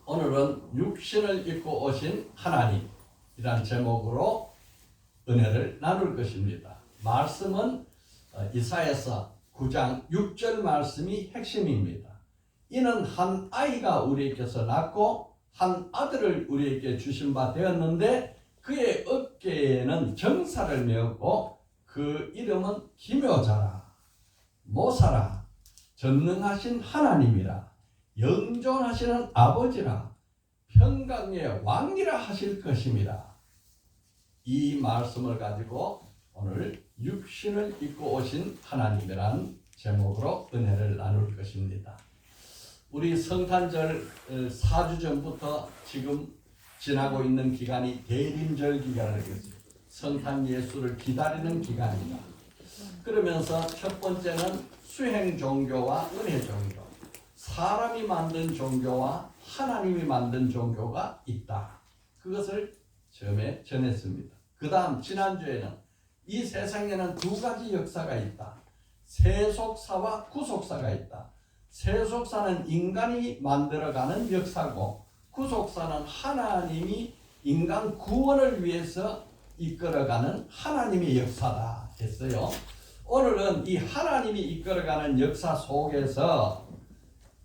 오늘은 육신을 입고 오신 하나님이란 제목으로 은혜를 나눌 것입니다. 말씀은 이사야서 9장 6절 말씀이 핵심입니다. 이는 한 아이가 우리에게서 낳고 한 아들을 우리에게 주신 바 되었는데 그의 어깨에는 정사를 메었고 그 이름은 기묘자라, 모사라, 전능하신 하나님이라, 영존하시는 아버지라, 평강의 왕이라 하실 것입니다. 이 말씀을 가지고 오늘 육신을 입고 오신 하나님이란 제목으로 은혜를 나눌 것입니다. 우리 성탄절 4주 전부터 지금 지나고 있는 기간이 대림절 기간이겠죠. 성탄 예수를 기다리는 기간입니다. 그러면서 첫 번째는 수행 종교와 은혜 종교, 사람이 만든 종교와 하나님이 만든 종교가 있다. 그것을 처음에 전했습니다. 그 다음 지난주에는 이 세상에는 두 가지 역사가 있다. 세속사와 구속사가 있다. 세속사는 인간이 만들어가는 역사고 구속사는 하나님이 인간 구원을 위해서 이끌어가는 하나님의 역사다 했어요. 오늘은 이 하나님이 이끌어가는 역사 속에서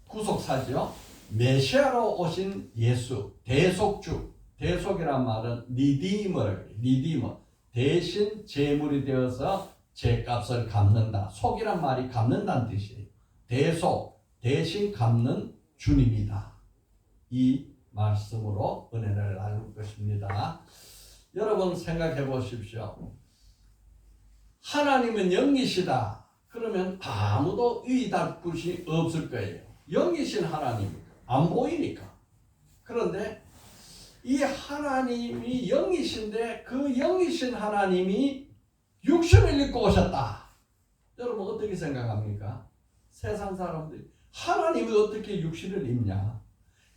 구속사죠. 메시아로 오신 예수, 대속주, 대속이란 말은 리디머, 대신 제물이 되어서 죄값을 갚는다. 속이란 말이 갚는다는 뜻이에요. 대속, 대신 갚는 주님이다. 이 말씀으로 은혜를 나눌 것입니다. 여러분 생각해 보십시오. 하나님은 영이시다. 그러면 아무도 의의할 곳이 없을 거예요. 영이신 하나님, 안 보이니까. 그런데 이 하나님이 영이신데 그 영이신 하나님이 육신을 입고 오셨다. 여러분 어떻게 생각합니까? 세상 사람들이 하나님이 어떻게 육신을 입냐?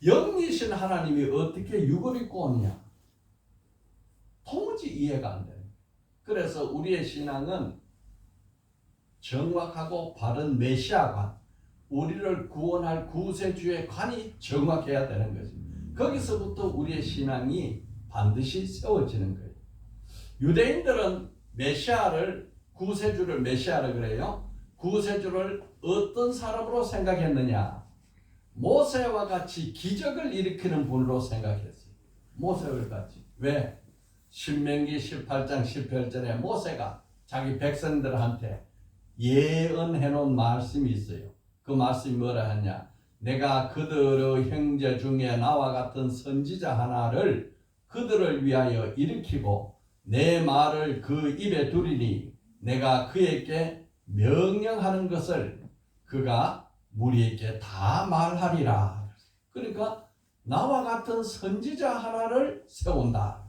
영이신 하나님이 어떻게 육을 입고 오느냐? 도무지 이해가 안 돼요. 그래서 우리의 신앙은 정확하고 바른 메시아관, 우리를 구원할 구세주의 관이 정확해야 되는 것입니다. 거기서부터 우리의 신앙이 반드시 세워지는 거예요. 유대인들은 메시아를, 구세주를 메시아라 그래요. 구세주를 어떤 사람으로 생각했느냐? 모세와 같이 기적을 일으키는 분으로 생각했어요. 모세와 같이. 왜? 신명기 18장 18절에 모세가 자기 백성들한테 예언해 놓은 말씀이 있어요. 그 말씀이 뭐라 하냐? 내가 그들의 형제 중에 나와 같은 선지자 하나를 그들을 위하여 일으키고 내 말을 그 입에 두리니 내가 그에게 명령하는 것을 그가 무리에게 다 말하리라. 그러니까 나와 같은 선지자 하나를 세운다.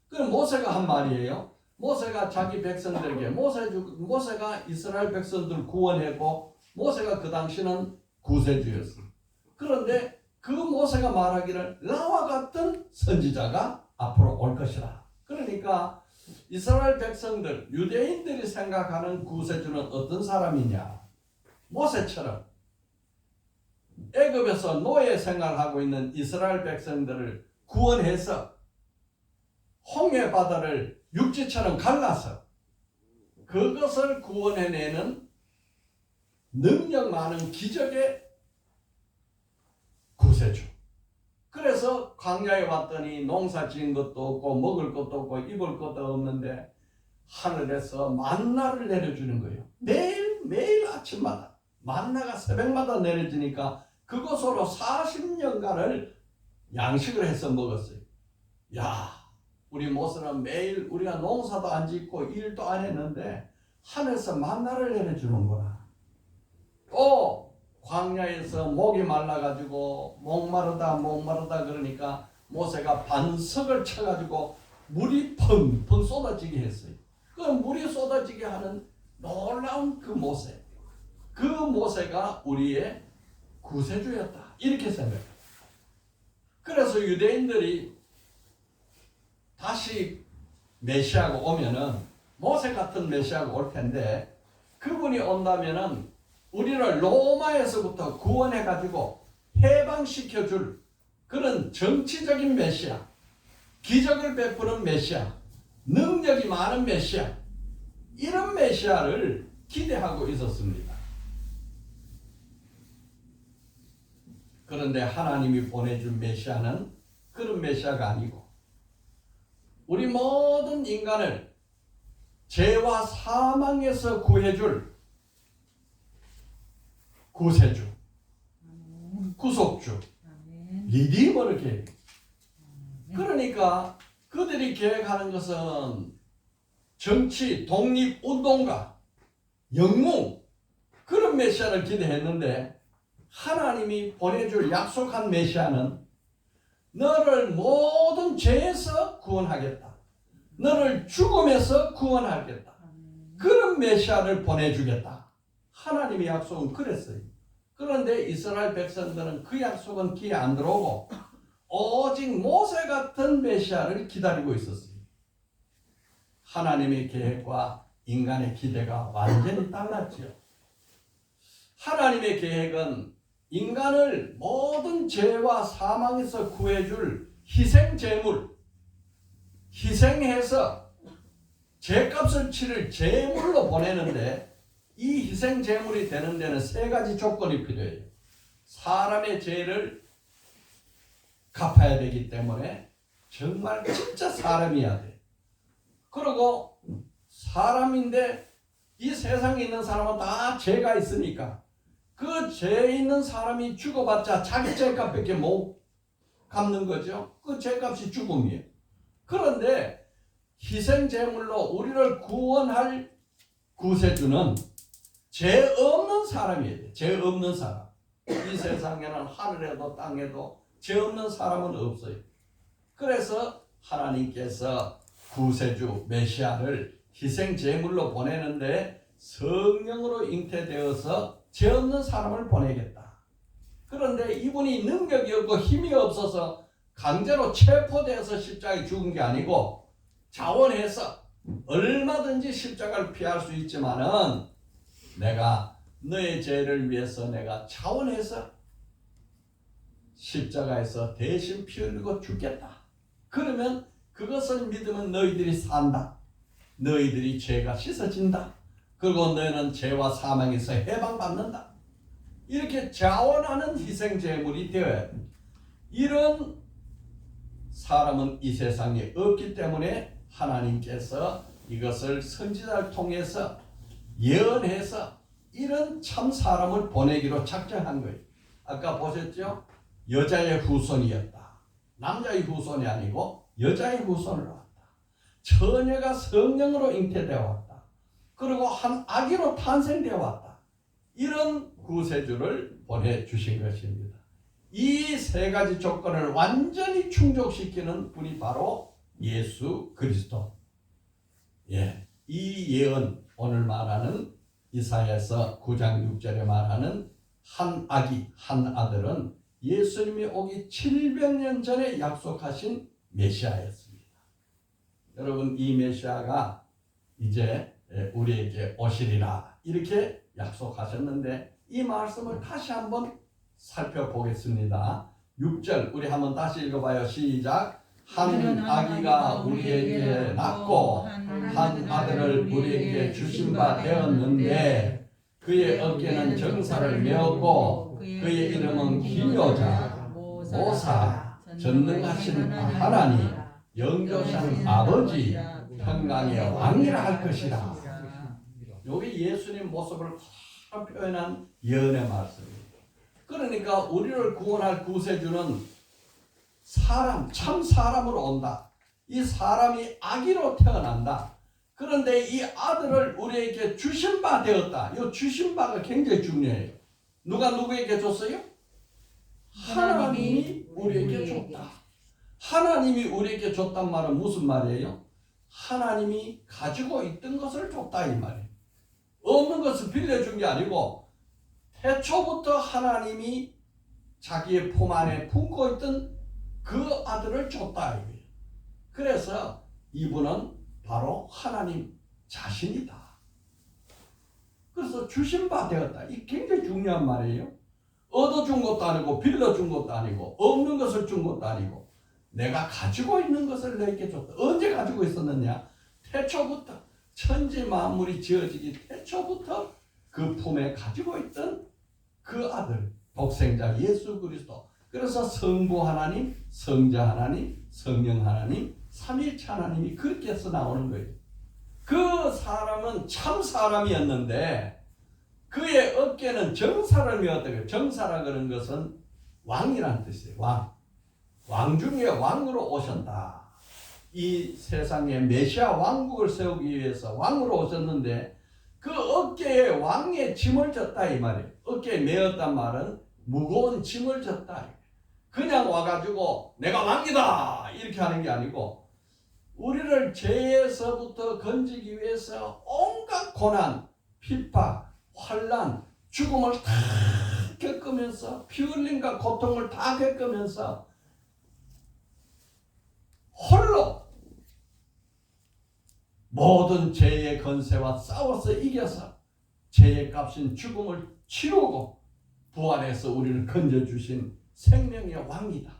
그럼 모세가 한 말이에요. 모세가 자기 백성들에게 모세가 이스라엘 백성들을 구원했고 모세가 그 당시는 구세주였어. 그런데 그 모세가 말하기를 나와 같은 선지자가 앞으로 올 것이라. 그러니까 이스라엘 백성들, 유대인들이 생각하는 구세주는 어떤 사람이냐? 모세처럼 애굽에서 노예 생활하고 있는 이스라엘 백성들을 구원해서 홍해 바다를 육지처럼 갈라서 그것을 구원해내는 능력 많은 기적의 구세주. 그래서 광야에 왔더니 농사 지은 것도 없고 먹을 것도 없고 입을 것도 없는데 하늘에서 만나를 내려주는 거예요. 매일 아침마다 만나가 새벽마다 내려지니까 그것으로 40년간을 양식을 해서 먹었어요. 야, 우리 모세는 매일 우리가 농사도 안 짓고 일도 안 했는데 하늘에서 만나를 내려주는구나. 또 광야에서 목이 말라가지고 목마르다 그러니까 모세가 반석을 쳐가지고 물이 펑펑 쏟아지게 했어요. 그 물이 쏟아지게 하는 놀라운 그 모세, 그 모세가 우리의 구세주였다. 이렇게 생각해요. 그래서 유대인들이 다시 메시아가 오면은 모세 같은 메시아가 올 텐데 그분이 온다면은 우리를 로마에서부터 구원해가지고 해방시켜줄 그런 정치적인 메시아, 기적을 베푸는 메시아, 능력이 많은 메시아, 이런 메시아를 기대하고 있었습니다. 그런데 하나님이 보내준 메시아는 그런 메시아가 아니고 우리 모든 인간을 죄와 사망에서 구해줄 구세주, 구속주, 리디머를 계획. 그러니까 그들이 계획하는 것은 정치, 독립, 운동가, 영웅, 그런 메시아를 기대했는데 하나님이 보내줄 약속한 메시아는 너를 모든 죄에서 구원하겠다. 너를 죽음에서 구원하겠다. 그런 메시아를 보내주겠다. 하나님의 약속은 그랬어요. 그런데 이스라엘 백성들은 그 약속은 귀에 안 들어오고 오직 모세 같은 메시아를 기다리고 있었어요. 하나님의 계획과 인간의 기대가 완전히 달랐죠. 하나님의 계획은 인간을 모든 죄와 사망에서 구해줄 희생제물, 희생해서 죄값을 치를 제물로 보내는데 이 희생제물이 되는 데는 세 가지 조건이 필요해요. 사람의 죄를 갚아야 되기 때문에 정말 진짜 사람이어야 돼. 그리고 사람인데 이 세상에 있는 사람은 다 죄가 있으니까 그 죄 있는 사람이 죽어봤자 자기 죄값밖에 못 갚는 거죠. 그 죄값이 죽음이에요. 그런데 희생제물로 우리를 구원할 구세주는 죄 없는 사람이에요. 죄 없는 사람. 이 세상에는 하늘에도 땅에도 죄 없는 사람은 없어요. 그래서 하나님께서 구세주 메시아를 희생제물로 보내는데 성령으로 잉태되어서 죄 없는 사람을 보내겠다. 그런데 이분이 능력이 없고 힘이 없어서 강제로 체포되어서 십자가에 죽은 게 아니고 자원해서 얼마든지 십자가를 피할 수 있지만은 내가 너의 죄를 위해서 내가 자원해서 십자가에서 대신 피 흘리고 죽겠다. 그러면 그것을 믿으면 너희들이 산다. 너희들이 죄가 씻어진다. 그리고 너희는 죄와 사망에서 해방받는다. 이렇게 자원하는 희생제물이 되어야 돼. 이런 사람은 이 세상에 없기 때문에 하나님께서 이것을 선지자를 통해서 예언해서 이런 참 사람을 보내기로 작정한 거예요. 아까 보셨죠? 여자의 후손이었다. 남자의 후손이 아니고 여자의 후손으로 왔다. 처녀가 성령으로 잉태되어 왔다. 그리고 한 아기로 탄생되어 왔다. 이런 구세주를 보내주신 것입니다. 이 세 가지 조건을 완전히 충족시키는 분이 바로 예수 그리스도. 예, 이 예언, 오늘 말하는 이사야서 9장 6절에 말하는 한 아기, 한 아들은 예수님이 오기 700년 전에 약속하신 메시아였습니다. 여러분, 이 메시아가 이제 우리에게 오시리라 이렇게 약속하셨는데 이 말씀을 다시 한번 살펴보겠습니다. 6절 우리 한번 다시 읽어봐요. 시작. 한 아기가 우리에게 낳고 한 아들을 우리에게 주신 바 되었는데 그의 어깨는 정사를 메었고 그의 이름은 기묘자, 모사, 전능하신 하나님, 영조상 아버지, 평강의 왕이라 할 것이라. 여기 예수님 모습을 다 표현한 예언의 말씀입니다. 그러니까 우리를 구원할 구세주는 사람, 참 사람으로 온다. 이 사람이 아기로 태어난다. 그런데 이 아들을 우리에게 주신 바 되었다. 이 주신 바가 굉장히 중요해요. 누가 누구에게 줬어요? 하나님이 우리에게 줬다. 하나님이 우리에게 줬단 말은 무슨 말이에요? 하나님이 가지고 있던 것을 줬다 이 말이에요. 없는 것을 빌려준 게 아니고 태초부터 하나님이 자기의 품 안에 품고 있던 그 아들을 줬다 이거예요. 그래서 이분은 바로 하나님 자신이다. 그래서 주신 바 되었다. 이 굉장히 중요한 말이에요. 얻어준 것도 아니고 빌려준 것도 아니고 없는 것을 준 것도 아니고 내가 가지고 있는 것을 내게 줬다. 언제 가지고 있었느냐? 태초부터 천지 만물이 지어지기 태초부터 그 품에 가지고 있던 그 아들 독생자 예수 그리스도. 그래서 성부 하나님, 성자 하나님, 성령 하나님, 삼위일체 하나님이 그렇게 해서 나오는 거예요. 그 사람은 참 사람이었는데 그의 어깨는 정사를 메었다. 정사라 그런 것은 왕이라는 뜻이에요. 왕 중에 왕으로 오셨다. 이 세상에 메시아 왕국을 세우기 위해서 왕으로 오셨는데 그 어깨에 왕의 짐을 졌다 이 말이에요. 어깨에 메었단 말은 무거운 짐을 졌다. 그냥 와가지고 내가 왕이다 이렇게 하는 게 아니고 우리를 죄에서부터 건지기 위해서 온갖 고난, 핍박, 환난, 죽음을 다 겪으면서 피 흘림과 고통을 다 겪으면서 홀로 모든 죄의 건세와 싸워서 이겨서 죄의 값인 죽음을 치르고 부활해서 우리를 건져주신 생명의 왕이다.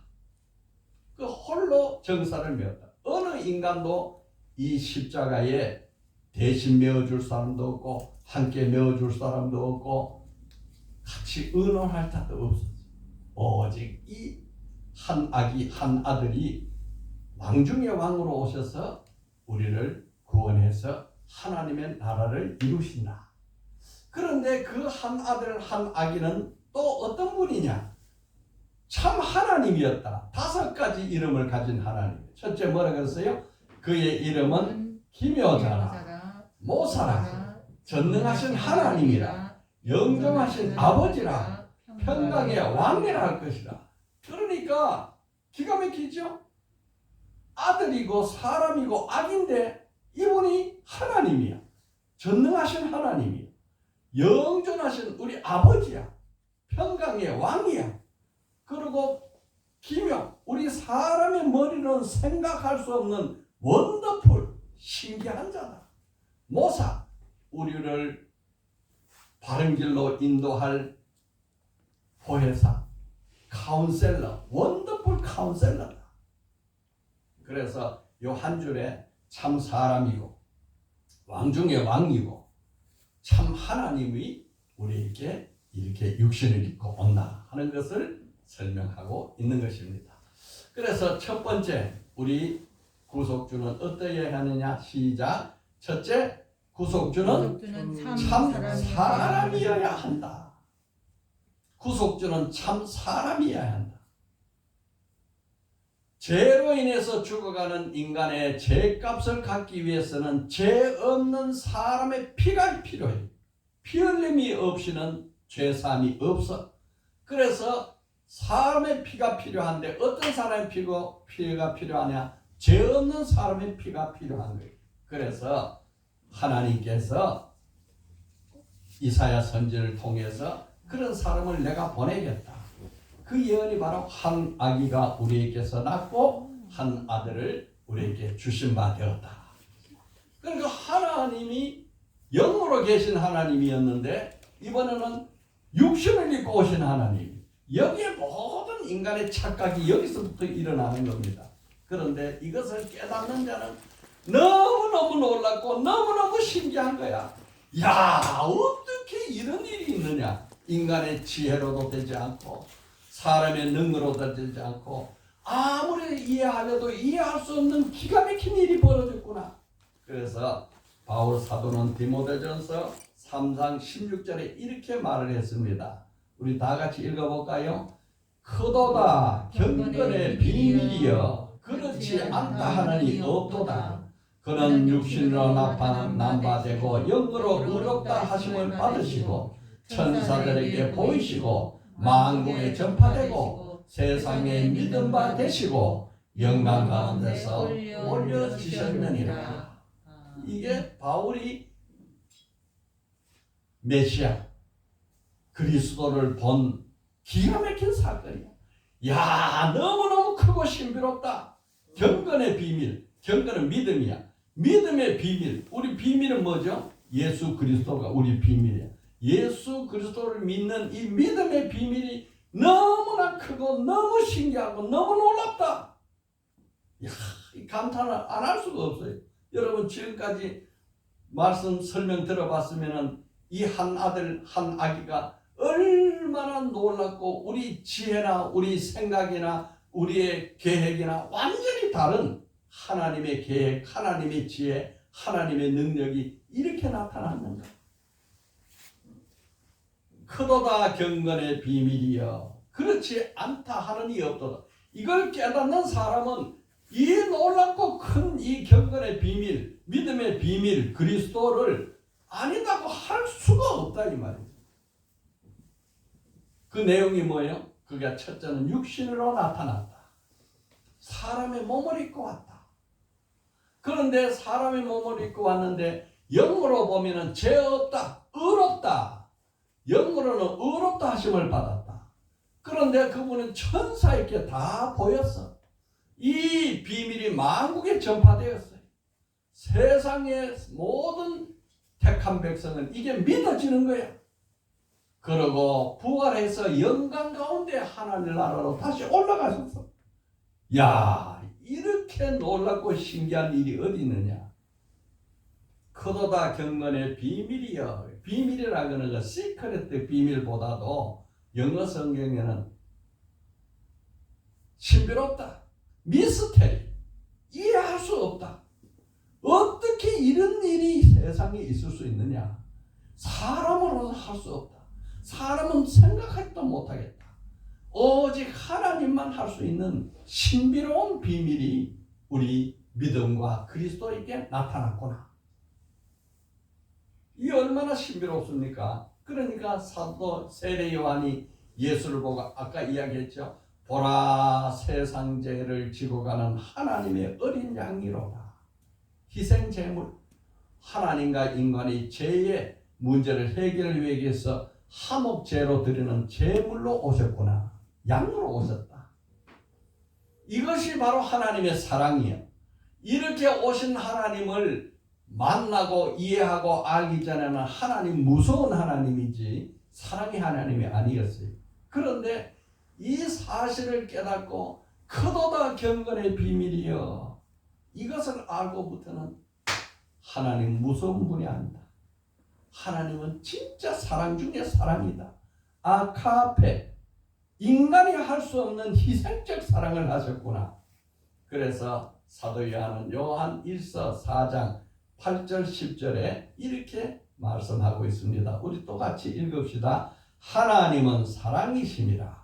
그 홀로 정사를 메었다. 어느 인간도 이 십자가에 대신 메어줄 사람도 없고 함께 메어줄 사람도 없고 같이 의논할 자도 없었어. 오직 이 한 아기 한 아들이 왕 중의 왕으로 오셔서 우리를 구원해서 하나님의 나라를 이루신다. 그런데 그 한 아들 한 아기는 또 어떤 분이냐? 참 하나님이었다. 5가지 이름을 가진 하나님. 첫째 뭐라 그랬어요? 그의 이름은 기묘자라, 모사라, 전능하신 하나님이라, 영정하신 아버지라, 평강의 왕이라 할 것이라. 그러니까 기가 막히죠? 아들이고 사람이고 악인데 이분이 하나님이야. 전능하신 하나님이야. 영존하신 우리 아버지야. 평강의 왕이야. 그리고 기묘, 우리 사람의 머리로는 생각할 수 없는 원더풀, 신기한 자다. 모사, 우리를 바른 길로 인도할 보혜사, 카운셀러, 원더풀 카운셀러다. 그래서 요 한 줄에 참 사람이고 왕 중의 왕이고 참 하나님이 우리에게 이렇게 육신을 입고 온다 하는 것을 설명하고 있는 것입니다. 그래서 첫 번째 우리 구속주는 어떠해야 하느냐? 시작. 첫째, 구속주는 참 사람이어야 한다. 구속주는 참 사람이어야 한다. 죄로 인해서 죽어가는 인간의 죄값을 갚기 위해서는 죄 없는 사람의 피가 필요해. 피 흘림이 없이는 죄사함이 없어. 그래서 사람의 피가 필요한데 어떤 사람의 피가 필요하냐? 죄 없는 사람의 피가 필요한 거예요. 그래서 하나님께서 이사야 선지를 통해서 그런 사람을 내가 보내겠다. 그 예언이 바로 한 아기가 우리에게서 낳고 한 아들을 우리에게 주신 바 되었다. 그러니까 하나님이 영으로 계신 하나님이었는데 이번에는 육신을 입고 오신 하나님. 여기에 모든 인간의 착각이 여기서부터 일어나는 겁니다. 그런데 이것을 깨닫는 자는 너무너무 놀랍고 너무너무 신기한 거야. 야, 어떻게 이런 일이 있느냐? 인간의 지혜로도 되지 않고 사람의 능으로도 되지 않고 아무리 이해하려도 이해할 수 없는 기가 막힌 일이 벌어졌구나. 그래서 바울 사도는 디모데전서 3장 16절에 이렇게 말을 했습니다. 우리 다 같이 읽어볼까요? 크도다 경건의 비밀이여 그렇지 않다 하느니 없도다. 그는 육신으로 남바되고 영으로 의롭다 하심을 받으시고 천사들에게 보이시고 만국에 전파되고 세상에 믿음 바 되시고 영광 가운데서 올려지셨느니라. 이게 바울이 메시아 그리스도를 본 기가 막힌 사건이야. 야, 너무너무 크고 신비롭다. 경건의 비밀, 경건은 믿음이야. 믿음의 비밀, 우리 비밀은 뭐죠? 예수 그리스도가 우리 비밀이야. 예수 그리스도를 믿는 이 믿음의 비밀이 너무나 크고 너무 신기하고 너무 놀랍다. 이야, 이 감탄을 안 할 수가 없어요. 여러분 지금까지 말씀 설명 들어봤으면 이 한 아들 한 아기가 얼마나 놀랍고 우리 지혜나 우리 생각이나 우리의 계획이나 완전히 다른 하나님의 계획, 하나님의 지혜, 하나님의 능력이 이렇게 나타났는가. 크도다 경건의 비밀이여 그렇지 않다 하는 이 없도다. 이걸 깨닫는 사람은 이 놀랍고 큰 이 경건의 비밀, 믿음의 비밀, 그리스도를 아니다고 할 수가 없다 이 말이에요. 그 내용이 뭐예요? 그게 첫째는 육신으로 나타났다. 사람의 몸을 입고 왔다. 그런데 사람의 몸을 입고 왔는데 영으로 보면은 죄 없다, 의롭다. 영으로는 의롭다 하심을 받았다. 그런데 그분은 천사에게 다 보였어. 이 비밀이 만국에 전파되었어요. 세상의 모든 택한 백성은 이게 믿어지는 거야. 그러고 부활해서 영광 가운데 하나님 나라로 다시 올라가셨어. 야, 이렇게 놀랍고 신기한 일이 어디 있느냐. 크도다 경건의 비밀이여. 비밀이라고 하는 거 시크릿 비밀보다도 영어 성경에는 신비롭다, 미스테리, 이해할 수 없다. 어떻게 이런 일이 세상에 있을 수 있느냐. 사람으로는 할 수 없다. 사람은 생각하지도 못하겠다. 오직 하나님만 할 수 있는 신비로운 비밀이 우리 믿음과 그리스도에게 나타났구나. 이 얼마나 신비롭습니까? 그러니까 사도 세례 요한이 예수를 보고 아까 이야기했죠. 보라 세상 죄를 지고 가는 하나님의 어린 양이로다. 희생 제물. 하나님과 인간의 죄의 문제를 해결하기 위해서 화목제로 드리는 제물로 오셨구나. 양으로 오셨다. 이것이 바로 하나님의 사랑이에요. 이렇게 오신 하나님을 만나고 이해하고 알기 전에는 하나님 무서운 하나님이지 사랑의 하나님이 아니었어요. 그런데 이 사실을 깨닫고 크도다 경건의 비밀이여. 이것을 알고부터는 하나님 무서운 분이 아니다. 하나님은 진짜 사랑 중에 사랑이다. 아카페. 인간이 할 수 없는 희생적 사랑을 하셨구나. 그래서 사도 요한은 요한 1서 4장 8절 10절에 이렇게 말씀하고 있습니다. 우리 똑같이 읽읍시다. 하나님은 사랑이심이라.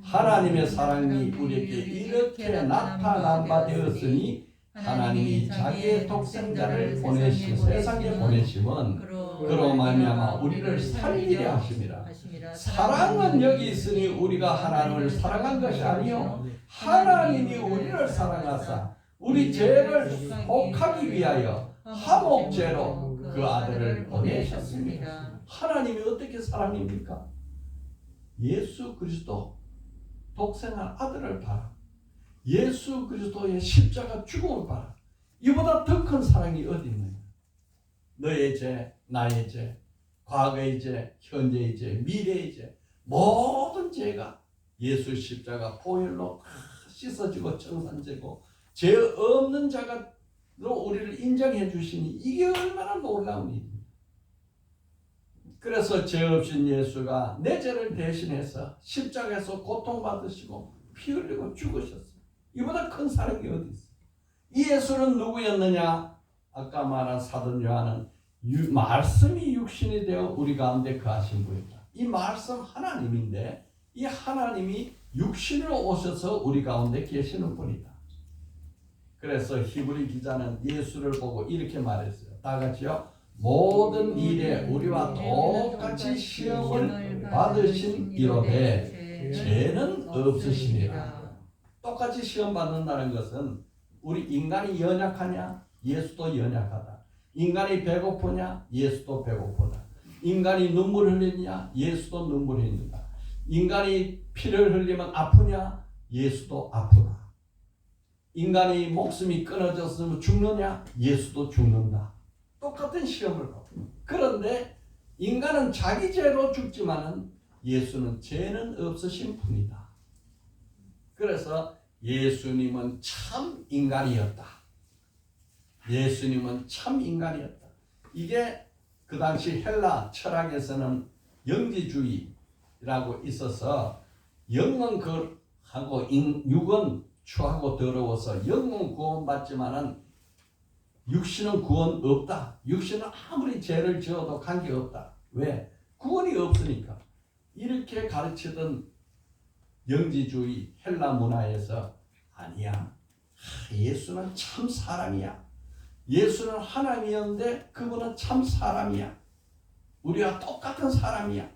하나님의 사랑이 우리에게 이렇게 나타난 바 되었으니 하나님이 자기의 독생자를 보내신 세상에 보내심은 그로 말미암아 우리를 살리려 하심이라. 사랑은 여기 있으니 우리가 하나님을 사랑한 것이 아니요 하나님이 우리를 사랑하사 우리 죄를 속하기 위하여 화목제로 그 아들을 보내셨습니다. 하나님이 어떻게 사랑입니까? 예수 그리스도 독생한 아들을 봐라. 예수 그리스도의 십자가 죽음을 봐라. 이보다 더 큰 사랑이 어디 있느냐. 너의 죄, 나의 죄, 과거의 죄, 현재의 죄, 미래의 죄, 모든 죄가 예수 십자가 보혈로 다 씻어지고 청산되고 죄 없는 자가 우리를 인정해 주시니 이게 얼마나 놀라운 일입니까? 그래서 죄 없인 예수가 내 죄를 대신해서 십자가에서 고통받으시고 피 흘리고 죽으셨어요. 이보다 큰 사랑이 어디 있어요? 이 예수는 누구였느냐? 아까 말한 사도 요한은 말씀이 육신이 되어 우리 가운데 거하신 분이다. 이 말씀 하나님인데 이 하나님이 육신으로 오셔서 우리 가운데 계시는 분이다. 그래서 히브리 기자는 예수를 보고 이렇게 말했어요. 다 같이요. 모든 일에 우리와 똑같이 시험을 받으신 이로되 죄는 없으시니라. 똑같이 시험 받는다는 것은 우리 인간이 연약하냐? 예수도 연약하다. 인간이 배고프냐? 예수도 배고프다. 인간이 눈물 흘리냐? 예수도 눈물 흘린다. 인간이 피를 흘리면 아프냐? 예수도 아프다. 인간이 목숨이 끊어졌으면 죽느냐? 예수도 죽는다. 똑같은 시험을 받습니다. 그런데 인간은 자기 죄로 죽지만은 예수는 죄는 없으신 분이다. 그래서 예수님은 참 인간이었다. 예수님은 참 인간이었다. 이게 그 당시 헬라 철학에서는 영지주의라고 있어서 영은 하고 육은 추하고 더러워서 영은 구원받지만은 육신은 구원 없다. 육신은 아무리 죄를 지어도 관계없다. 왜? 구원이 없으니까. 이렇게 가르치던 영지주의 헬라 문화에서 아니야. 예수는 참 사람이야. 예수는 하나님이었는데 그분은 참 사람이야. 우리와 똑같은 사람이야.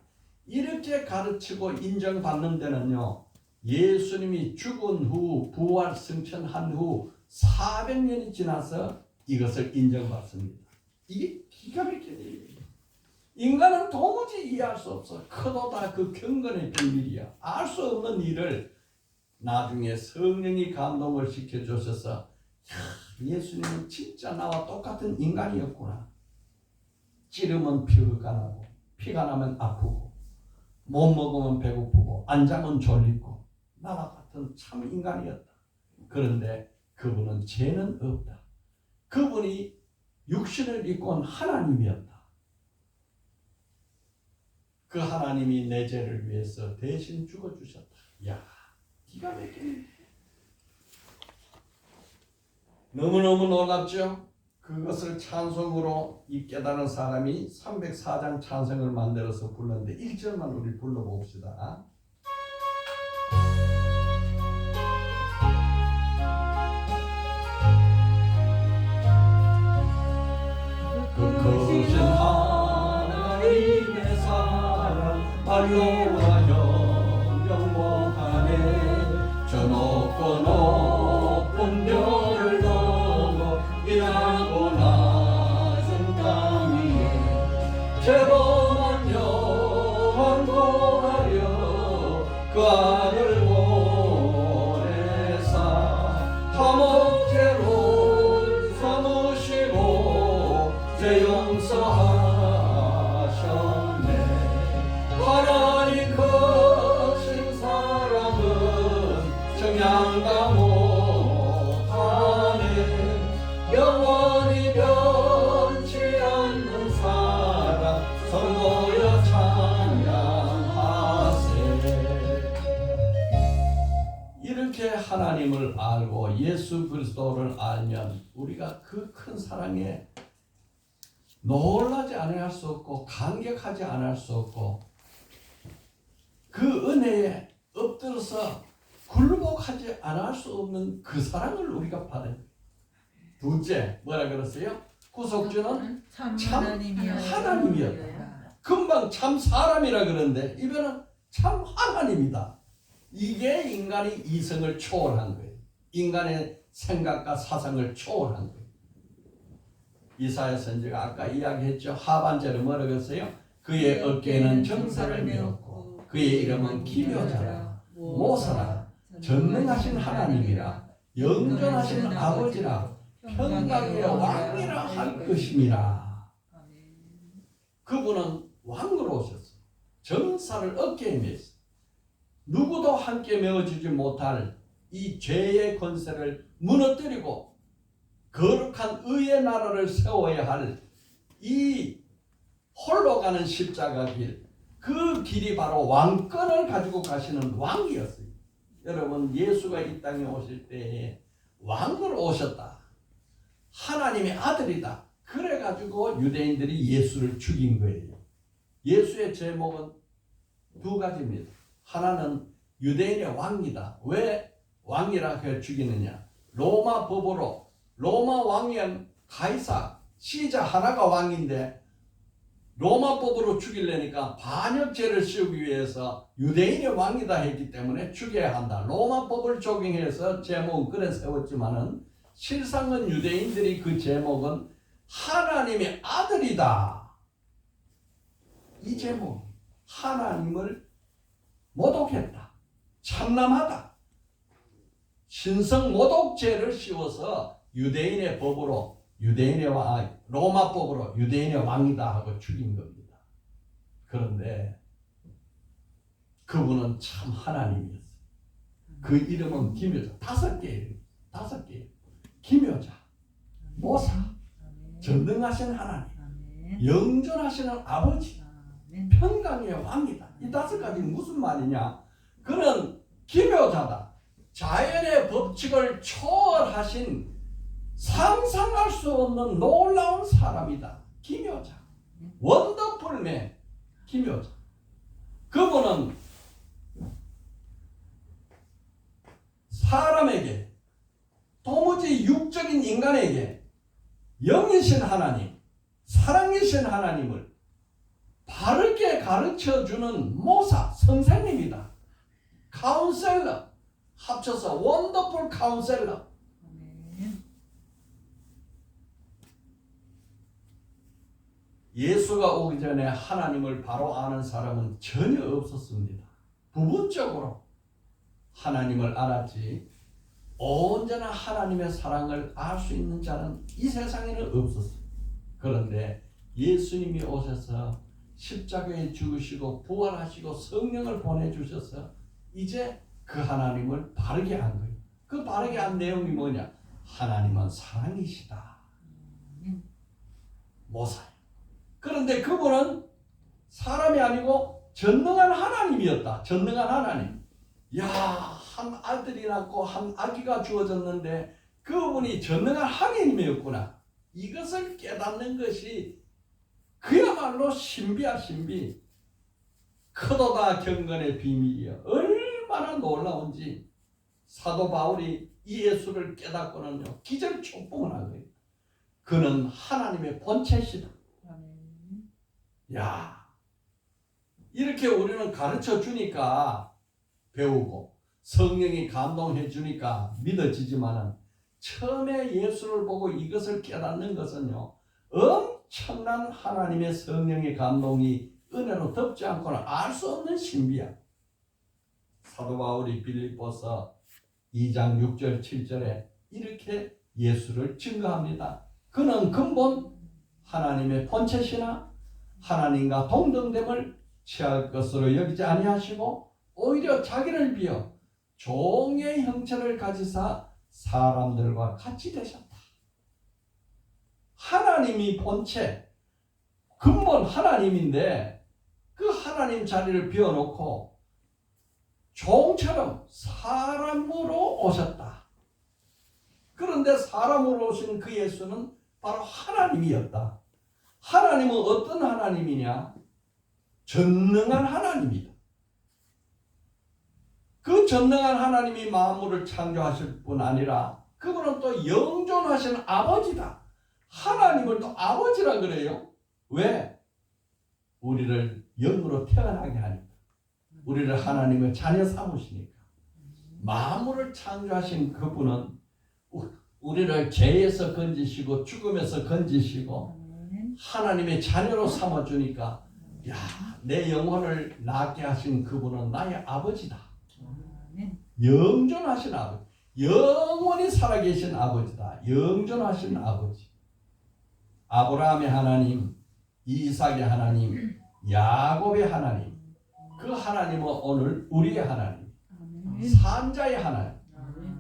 이렇게 가르치고 인정받는 데는요. 예수님이 죽은 후 부활 승천한 후 400년이 지나서 이것을 인정받습니다. 이게 기가 막힌 일이에요. 인간은 도무지 이해할 수 없어. 그도다 그 경건의 비밀이야. 알 수 없는 일을 나중에 성령이 감동을 시켜주셔서 예수님은 진짜 나와 똑같은 인간이었구나. 찌르면 피가 나고 피가 나면 아프고 못 먹으면 배고프고 안 자면 졸리고 나와 같은 참 인간이었다. 그런데 그분은 죄는 없다. 그분이 육신을 입고 온 하나님이었다. 그 하나님이 내 죄를 위해서 대신 죽어주셨다. 이야, 기가 막히네. 너무너무 놀랍죠? 그것을 찬송으로 이 깨달은 사람이 304장 찬송을 만들어서 불렀는데 1절만 우리 불러봅시다. 그 크신 하나님의 사랑 말로와 영원하네. 저 높고 높은 별을 넘어 일하고 낮은 땅 위에 죄범한 영혼 구하려 그 아들 보내사 화목제로 삼으시고 죄 용서하셨네. 하나님 크신 사랑은 정량다 못하네. 영원히 변치 않는 사랑 성도여 찬양하세. 이렇게 하나님을 알고 예수 그리스도를 알면 우리가 그 큰 사랑에 놀라지 않을 수 없고 감격하지 않을 수 없고 그 은혜에 엎드려서 굴복하지 않을 수 없는 그 사랑을 우리가 받아요. 둘째, 뭐라 그랬어요? 구속주는 참 하나님이었다. 금방 참 사람이라 그러는데 이번은 참 하나님이다. 이게 인간이 이성을 초월한 거예요. 인간의 생각과 사상을 초월한 거예요. 이사야 선지가 아까 이야기했죠. 하반절에 뭐라 그랬어요? 그의 어깨에는 정사를 메었고 그의 이름은 기묘자라 모사라 전능하신 하나님이라 영존하신 아버지라 평강의 왕이라 할 것임이라. 그분은 왕으로 오셨어요. 정사를 어깨에 메었어요. 누구도 함께 메어주지 못할 이 죄의 권세를 무너뜨리고 거룩한 의의 나라를 세워야 할 이 홀로 가는 십자가 길, 그 길이 바로 왕권을 가지고 가시는 왕이었어요. 여러분, 예수가 이 땅에 오실 때에 왕으로 오셨다. 하나님의 아들이다. 그래가지고 유대인들이 예수를 죽인 거예요. 예수의 제목은 두 가지입니다. 하나는 유대인의 왕이다. 왜 왕이라 죽이느냐? 로마 법으로 로마 왕이면 가이사, 시자 하나가 왕인데 로마 법으로 죽이려니까 반역죄를 씌우기 위해서 유대인의 왕이다 했기 때문에 죽여야 한다. 로마 법을 적용해서 제목은 그래 세웠지만은 실상은 유대인들이 그 제목은 하나님의 아들이다. 이 제목, 하나님을 모독했다. 참남하다. 신성 모독죄를 씌워서 유대인의 법으로 로마 법으로 유대인의 왕이다 하고 죽인 겁니다. 그런데 그분은 참 하나님이었어요. 그 이름은 기묘자. 5개예요. 5개. 기묘자, 모사, 전능하신 하나님, 영존하시는 아버지, 평강의 왕이다. 이 5가지 무슨 말이냐? 그는 기묘자다. 자연의 법칙을 초월하신 상상할 수 없는 놀라운 사람이다. 기묘자, 원더풀맨, 기묘자. 그분은 사람에게, 도무지 육적인 인간에게 영이신 하나님, 사랑이신 하나님을 바르게 가르쳐주는 모사, 선생님이다. 카운셀러, 합쳐서 원더풀 카운셀러. 예수가 오기 전에 하나님을 바로 아는 사람은 전혀 없었습니다. 부분적으로 하나님을 알았지 온전한 하나님의 사랑을 알 수 있는 자는 이 세상에는 없었어요. 그런데 예수님이 오셔서 십자가에 죽으시고 부활하시고 성령을 보내주셔서 이제 그 하나님을 바르게 한 거예요. 그 바르게 한 내용이 뭐냐? 하나님은 사랑이시다. 모사예요. 그런데 그분은 사람이 아니고 전능한 하나님이었다. 전능한 하나님. 야, 한 아들이 낳고 한 아기가 주어졌는데 그분이 전능한 하나님이었구나. 이것을 깨닫는 것이 그야말로 신비야, 신비. 크도다 경건의 비밀이여. 얼마나 놀라운지 사도 바울이 이 예수를 깨닫고는요 기절초풍을 한 거예요. 그는 하나님의 본체시다. 야, 이렇게 우리는 가르쳐 주니까 배우고 성령이 감동해 주니까 믿어지지만은 처음에 예수를 보고 이것을 깨닫는 것은요 엄청난 하나님의 성령의 감동이 은혜로 덮지 않고는 알 수 없는 신비야. 사도 바울이 빌립보서 2장 6절 7절에 이렇게 예수를 증거합니다. 그는 근본 하나님의 본체시나 하나님과 동등됨을 취할 것으로 여기지 아니하시고 오히려 자기를 비어 종의 형체를 가지사 사람들과 같이 되셨다. 하나님이 본체, 근본 하나님인데 그 하나님 자리를 비워놓고 종처럼 사람으로 오셨다. 그런데 사람으로 오신 그 예수는 바로 하나님이었다. 하나님은 어떤 하나님이냐? 전능한 하나님이다. 그 전능한 하나님이 만물을 창조하실 뿐 아니라 그분은 또 영존하신 아버지다. 하나님을 또 아버지라 그래요. 왜? 우리를 영으로 태어나게 하니까. 우리를 하나님의 자녀 삼으시니까. 만물을 창조하신 그분은 우리를 죄에서 건지시고 죽음에서 건지시고 하나님의 자녀로 삼아주니까 야, 내 영혼을 낫게 하신 그분은 나의 아버지다. 영존하신 아버지, 영원히 살아계신 아버지다. 영존하신 아버지. 아브라함의 하나님, 이삭의 하나님, 야곱의 하나님, 그 하나님은 오늘 우리의 하나님, 산자의 하나님,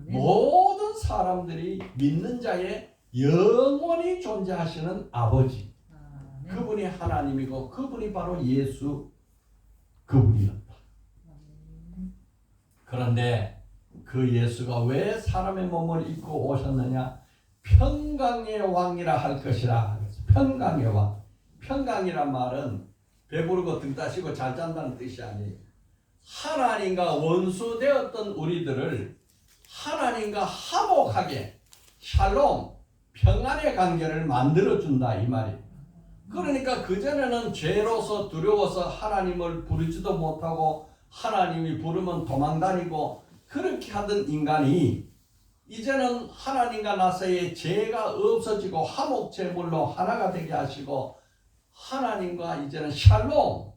모든 사람들이 믿는 자의 영원히 존재하시는 아버지, 그분이 하나님이고 그분이 바로 예수 그분이었다. 그런데 그 예수가 왜 사람의 몸을 입고 오셨느냐? 평강의 왕이라 할 것이라. 평강의 왕. 평강이란 말은 배부르고 등 따시고 잘 잔다는 뜻이 아니에요. 하나님과 원수되었던 우리들을 하나님과 화목하게 샬롬, 평안의 관계를 만들어준다 이 말이에요. 그러니까 그전에는 죄로서 두려워서 하나님을 부르지도 못하고 하나님이 부르면 도망다니고 그렇게 하던 인간이 이제는 하나님과 나 사이에 죄가 없어지고 화목제물로 하나가 되게 하시고 하나님과 이제는 샬롬,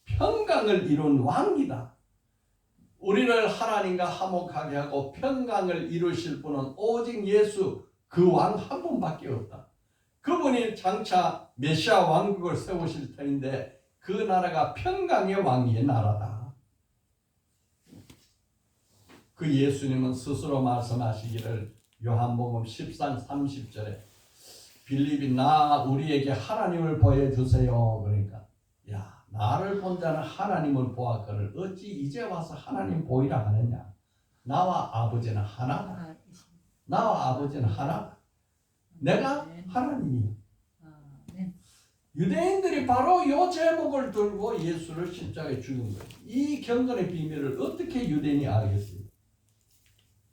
평강을 이룬 왕이다. 우리를 하나님과 화목하게 하고 평강을 이루실 분은 오직 예수 그 왕 한 분밖에 없다. 그분이 장차 메시아 왕국을 세우실 터인데 그 나라가 평강의 왕의 나라다. 그 예수님은 스스로 말씀하시기를 요한복음 10장 30절에 빌립이 나 우리에게 하나님을 보여주세요. 그러니까 야 나를 본 자는 하나님을 보았거늘 어찌 이제 와서 하나님 보이라 하느냐. 나와 아버지는 하나다. 나와 아버지는 하나다. 내가 하나님이야. 유대인들이 바로 이 제목을 들고 예수를 십자가에 죽인 거예요. 이 경건의 비밀을 어떻게 유대인이 알겠어요?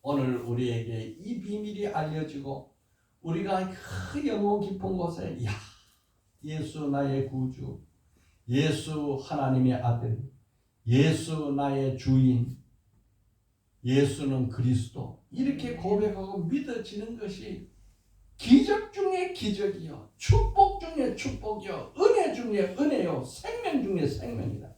오늘 우리에게 이 비밀이 알려지고 우리가 그 영혼 깊은 곳에 야 예수 나의 구주, 예수 하나님의 아들, 예수 나의 주인, 예수는 그리스도 이렇게 고백하고 믿어지는 것이 기적 중에 기적이요, 축복 중에 축복이요, 은혜 중에 은혜요, 생명 중에 생명이다.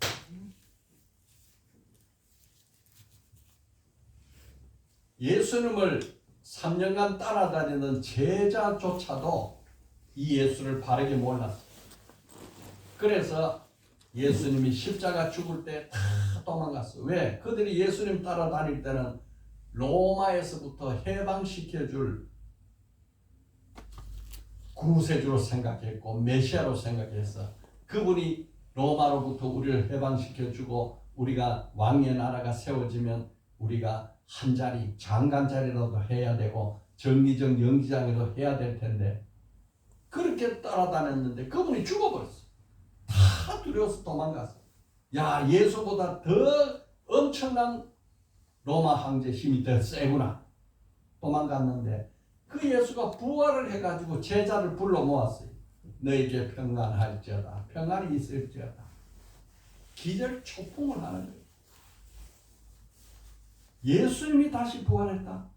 예수님을 3년간 따라다니는 제자조차도 이 예수를 바르게 몰랐어요. 그래서 예수님이 십자가 죽을 때 다 도망갔어요. 왜? 그들이 예수님 따라다닐 때는 로마에서부터 해방시켜줄 구세주로 생각했고 메시아로 생각해서 그분이 로마로부터 우리를 해방시켜주고 우리가 왕의 나라가 세워지면 우리가 한 자리 장관 자리라도 해야 되고 정리정 연기장이라도 해야 될 텐데 그렇게 따라다녔는데 그분이 죽어버렸어. 다 두려워서 도망갔어. 야 예수보다 더 엄청난 로마 황제 힘이 더 세구나. 도망갔는데 그 예수가 부활을 해가지고 제자를 불러 모았어요. 너에게 평안할지어다. 평안이 있을지어다. 기절 초풍을 하는 거예요. 예수님이 다시 부활했다.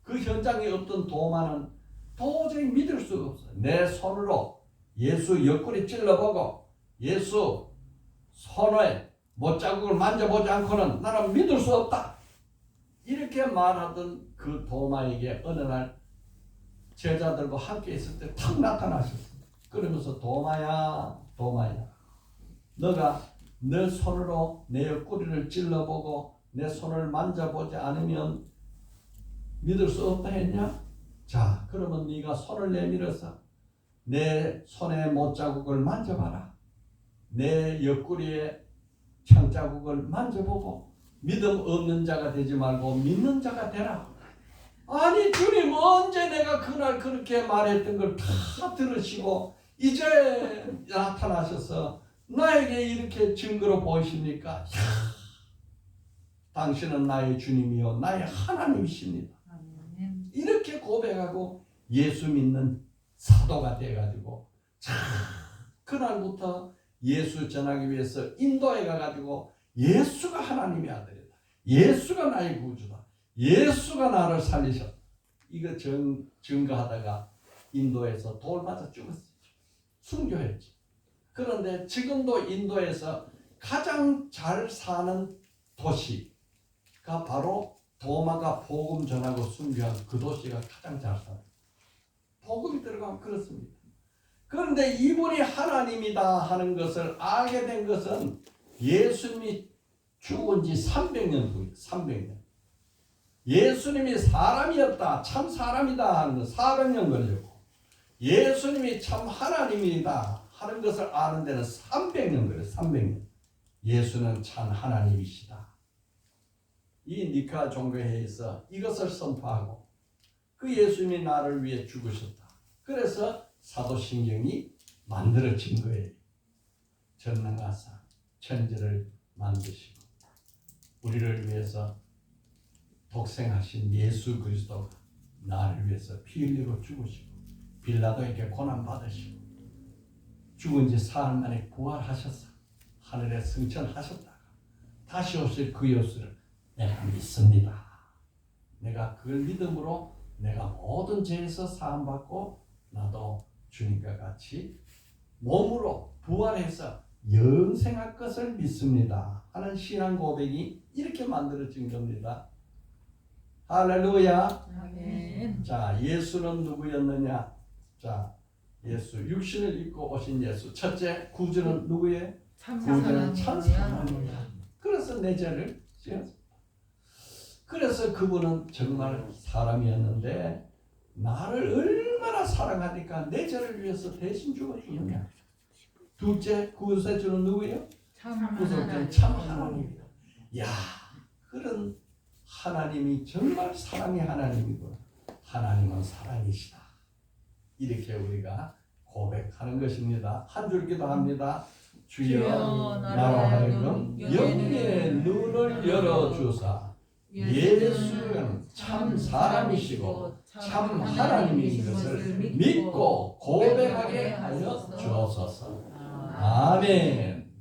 그 현장에 없던 도마는 도저히 믿을 수가 없어요. 내 손으로 예수 옆구리 찔러보고 예수 손에 못자국을 만져보지 않고는 나는 믿을 수 없다. 이렇게 말하던 그 도마에게 어느 날 제자들과 함께 있을 때 탁 나타나셨습니다. 그러면서 도마야 도마야 너가 내 손으로 내 옆구리를 찔러보고 내 손을 만져보지 않으면 믿을 수 없다 했냐? 자 그러면 네가 손을 내밀어서 내 손의 못자국을 만져봐라. 내 옆구리에 창자국을 만져보고 믿음 없는 자가 되지 말고 믿는 자가 되라. 아니 주님 언제 내가 그날 그렇게 말했던 걸 다 들으시고 이제 나타나셔서 나에게 이렇게 증거로 보이십니까? 당신은 나의 주님이요 나의 하나님이십니다. 이렇게 고백하고 예수 믿는 사도가 돼가지고 자 그날부터 예수 전하기 위해서 인도에 가가지고 예수가 하나님의 아들이다. 예수가 나의 구주다. 예수가 나를 살리셨다. 이거 증거하다가 인도에서 돌 맞아 죽었어요. 순교했지. 그런데 지금도 인도에서 가장 잘 사는 도시가 바로 도마가 복음 전하고 순교한 그 도시가 가장 잘 살아요. 복음이 들어가면 그렇습니다. 그런데 이분이 하나님이다 하는 것을 알게 된 것은 예수님이 죽은 지 300년 후에 300년. 예수님이 사람이었다, 참 사람이다 하는 건 400년 걸렸고 예수님이 참 하나님이다 하는 것을 아는 데는 300년 걸렸어요. 300년. 예수는 참 하나님이시다. 이 니카 종교회에서 이것을 선포하고 그 예수님이 나를 위해 죽으셨다. 그래서 사도신경이 만들어진 거예요. 전능하사 천지를 만드시고 우리를 위해서 독생하신 예수 그리스도가 나를 위해서 피 흘리고 죽으시고 빌라도에게 고난받으시고 죽은 지 사흘 만에 부활하셔서 하늘에 승천하셨다가 다시 오실 그 예수를 내가 믿습니다. 내가 그걸 믿음으로 내가 모든 죄에서 사함받고 나도 주님과 같이 몸으로 부활해서 영생할 것을 믿습니다 하는 신앙 고백이 이렇게 만들어진 겁니다. 할렐루야. 아멘. 자, 예수는 누구였느냐? 자, 예수 육신을 입고 오신 예수. 첫째, 구주는 누구예요? 그분은 참 사랑이야. 그래서 내 죄를 지었어. 그래서 그분은 정말 사람이었는데 나를 얼마나 사랑하니까 내 죄를 위해서 대신 죽어주느냐. 둘째 구세주는 누구예요? 구세주는 참 하나님이다. 야, 그런 하나님이 정말 사랑의 하나님이구나. 하나님은 사랑이시다. 이렇게 우리가 고백하는 것입니다. 한 줄 기도합니다. 주여 나로 하여금 영의 눈을 열어주사 예수는 참 사람이시고 참 하나님인 것을 믿고 고백하게 하여 주옵소서. 아멘.